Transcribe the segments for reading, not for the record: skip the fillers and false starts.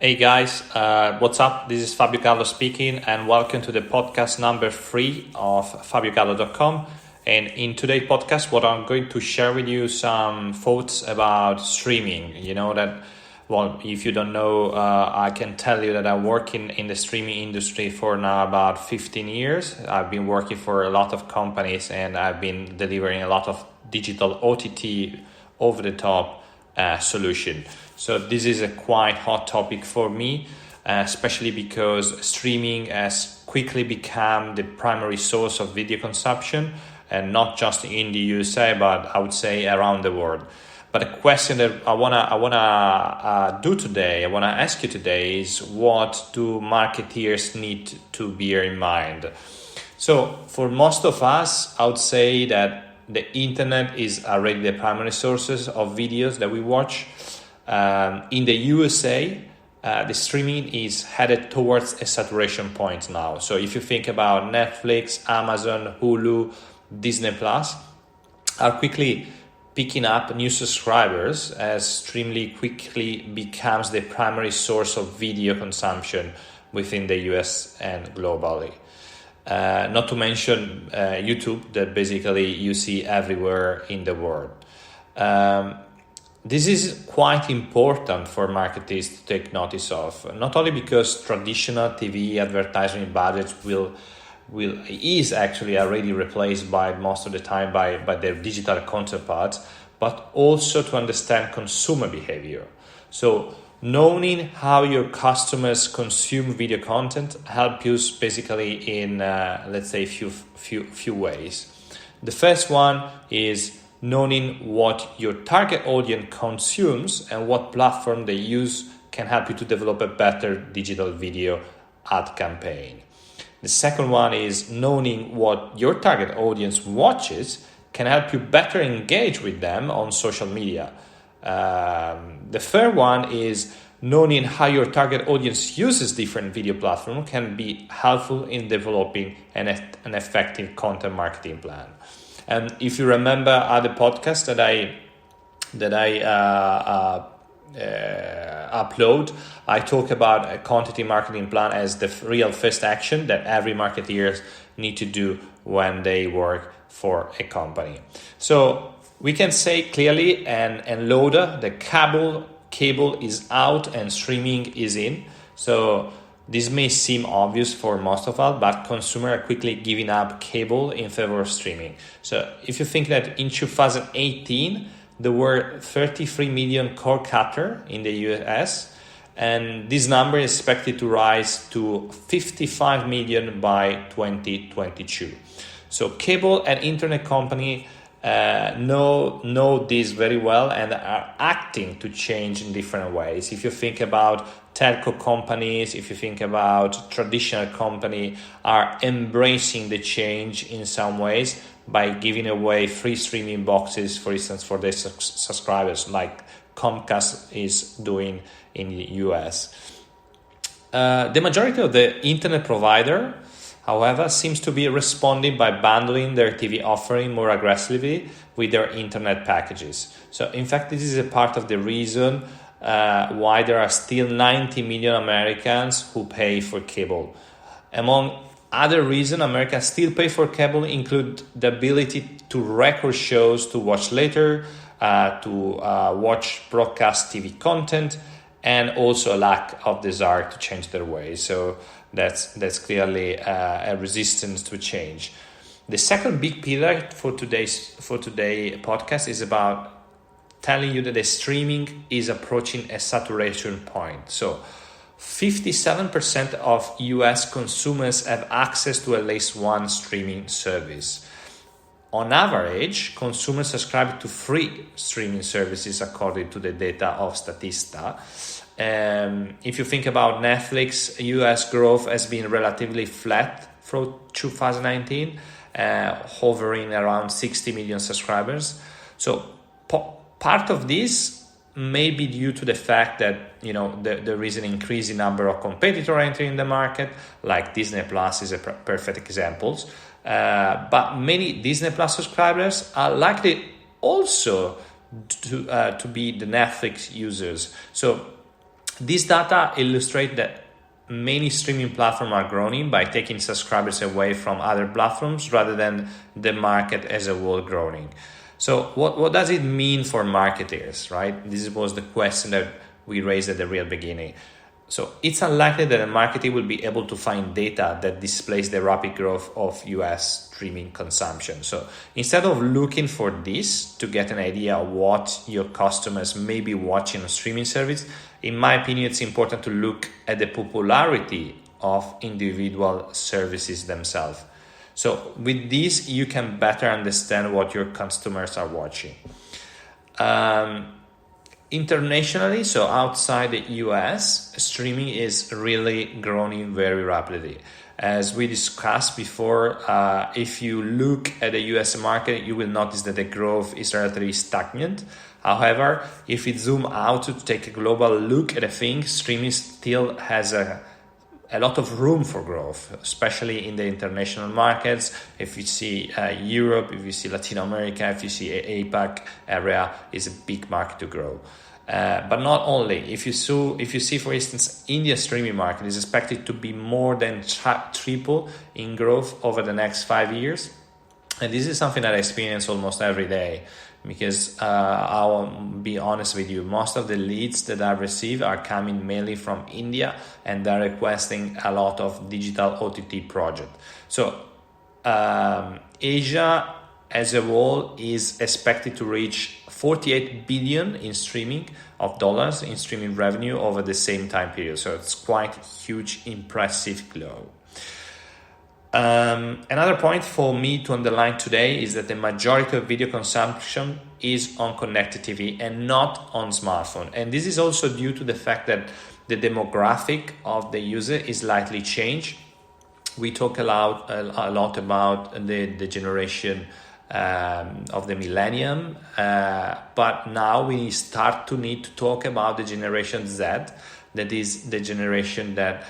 Hey guys, what's up? This is Fabio Gallo speaking, and welcome to the podcast number 3 of FabioGallo.com. And in today's podcast, what I'm going to share with you some thoughts about streaming. You know that, well, if you don't know, I can tell you that I work in the streaming industry for now about 15 years. I've been working for a lot of companies, and I've been delivering a lot of digital OTT over-the-top solution. So this is a quite hot topic for me, especially because streaming has quickly become the primary source of video consumption, and not just in the USA, but I would say around the world. But a question that I wanna do today, I wanna ask you today is, what do marketeers need to bear in mind? So for most of us, I would say that the internet is already the primary sources of videos that we watch. In the USA, the streaming is headed towards a saturation point now. So if you think about Netflix, Amazon, Hulu, Disney Plus, are quickly picking up new subscribers as streaming quickly becomes the primary source of video consumption within the US and globally. Not to mention YouTube, that basically you see everywhere in the world. This is quite important for marketers to take notice of, not only because traditional TV advertising budgets is actually already replaced by most of the time by their digital counterparts, but also to understand consumer behavior. So knowing how your customers consume video content helps you basically in let's say few ways. The first one is knowing what your target audience consumes and what platform they use can help you to develop a better digital video ad campaign. The second one is knowing what your target audience watches can help you better engage with them on social media. The third one is knowing how your target audience uses different video platforms can be helpful in developing an effective content marketing plan. And if you remember other podcasts that I upload, I talk about a content marketing plan as the real first action that every marketeer need to do when they work for a company. So we can say clearly and louder that cable is out and streaming is in. So this may seem obvious for most of us, but consumers are quickly giving up cable in favor of streaming. So if you think that in 2018, there were 33 million cord cutters in the US, and this number is expected to rise to 55 million by 2022. So cable and internet companies know this very well and are acting to change in different ways. If you think about telco companies, if you think about traditional companies, are embracing the change in some ways by giving away free streaming boxes, for instance, for their subscribers, like Comcast is doing in the US. The majority of the internet provider, however, seems to be responding by bundling their TV offering more aggressively with their internet packages. So in fact, this is a part of the reason why there are still 90 million Americans who pay for cable. Among other reasons Americans still pay for cable include the ability to record shows to watch later, to watch broadcast TV content, and also a lack of desire to change their ways. So that's clearly a resistance to change. The second big pillar for today's podcast is about telling you that the streaming is approaching a saturation point. So 57% of US consumers have access to at least one streaming service. On average, consumers subscribe to 3 streaming services according to the data of Statista. If you think about Netflix, US growth has been relatively flat through 2019, hovering around 60 million subscribers. So part of this may be due to the fact that there is an increasing number of competitors entering the market, like Disney Plus is a perfect example. But many Disney Plus subscribers are likely also to be the Netflix users. So This data illustrate that many streaming platforms are growing by taking subscribers away from other platforms rather than the market as a whole growing. So what does it mean for marketers, right? This was the question that we raised at the real beginning. So it's unlikely that a marketer will be able to find data that displays the rapid growth of US streaming consumption. So instead of looking for this to get an idea of what your customers may be watching on streaming service, in my opinion, it's important to look at the popularity of individual services themselves. So with this, you can better understand what your customers are watching. Internationally, so outside the US, streaming is really growing very rapidly. As we discussed before, if you look at the US market, you will notice that the growth is relatively stagnant. However, if we zoom out to take a global look at a thing, streaming still has a lot of room for growth, especially in the international markets. If you see Europe, if you see Latin America, if you see APAC area, is a big market to grow. But not only. If you see, for instance, India streaming market is expected to be more than triple in growth over the next 5 years. And this is something that I experience almost every day, because I'll be honest with you, most of the leads that I receive are coming mainly from India, and they're requesting a lot of digital OTT project. So Asia as a whole is expected to reach 48 billion in streaming revenue over the same time period. So it's quite huge, impressive growth. Another point for me to underline today is that the majority of video consumption is on connected TV and not on smartphone. And this is also due to the fact that the demographic of the user is slightly changed. We talk a lot about the generation of the millennium, but now we start to need to talk about the generation Z, that is the generation that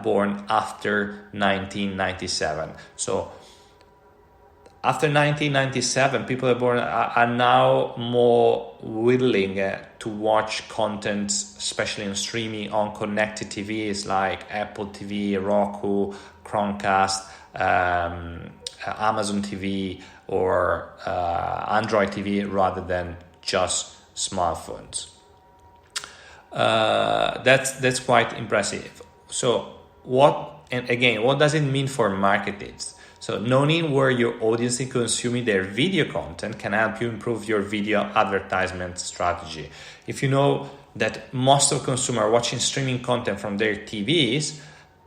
born after 1997. So after 1997, people are now more willing to watch content, especially in streaming, on connected TVs like Apple TV, Roku, Chromecast, Amazon TV, or Android TV, rather than just smartphones. That's quite impressive. So what does it mean for marketers? So knowing where your audience is consuming their video content can help you improve your video advertisement strategy. If you know that most of consumers are watching streaming content from their TVs,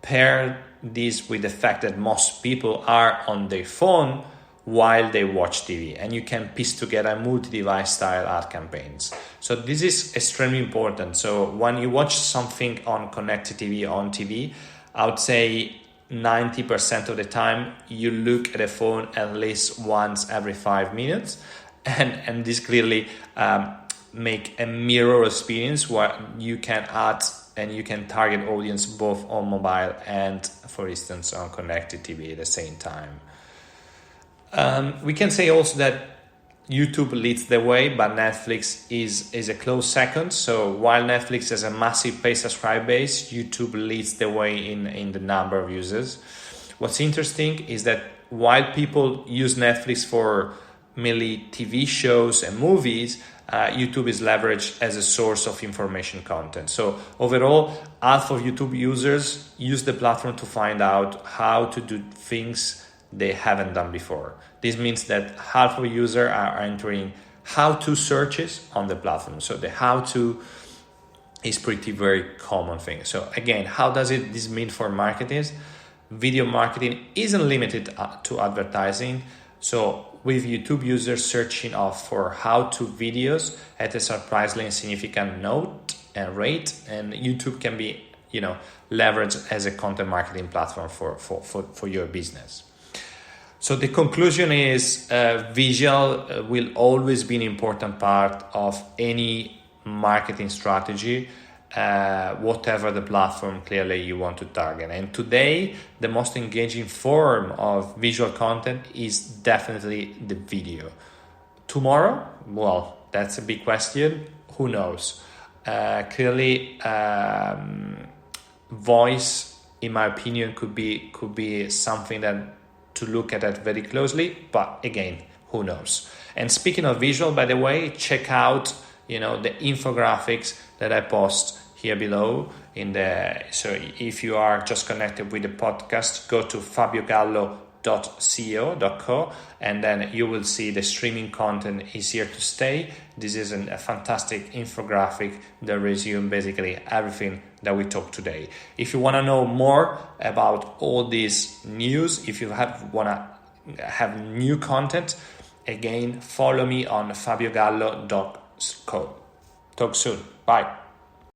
pair this with the fact that most people are on their phone while they watch TV, and you can piece together multi-device style ad campaigns. So this is extremely important. So when you watch something on connected TV, on TV, I would say 90% of the time you look at a phone at least once every 5 minutes, and this clearly make a mirror experience where you can add and you can target audience both on mobile and, for instance, on connected TV at the same time. We can say also that YouTube leads the way, but Netflix is a close second. So while Netflix has a massive paid subscriber base, YouTube leads the way in the number of users. What's interesting is that while people use Netflix for mainly TV shows and movies, YouTube is leveraged as a source of information content. So overall, half of YouTube users use the platform to find out how to do things they haven't done before. This means that half of users are entering how-to searches on the platform. So the how-to is pretty very common thing. So again, how does this mean for marketers? Video marketing isn't limited to advertising. So with YouTube users searching for how-to videos at a surprisingly significant rate, and YouTube can be leveraged as a content marketing platform for your business. So the conclusion is visual will always be an important part of any marketing strategy, whatever the platform clearly you want to target. And today, the most engaging form of visual content is definitely the video. Tomorrow, well, that's a big question. Who knows? clearly voice, in my opinion, could be something that to look at it very closely, but again, who knows. And speaking of visual, by the way, check out the infographics that I post here below. So if you are just connected with the podcast, go to fabiogallo.co, and then you will see the streaming content is here to stay. This is a fantastic infographic that resumes basically everything that we talked today. If you want to know more about all this news, if you want to have new content, again, follow me on fabiogallo.co. Talk soon. Bye.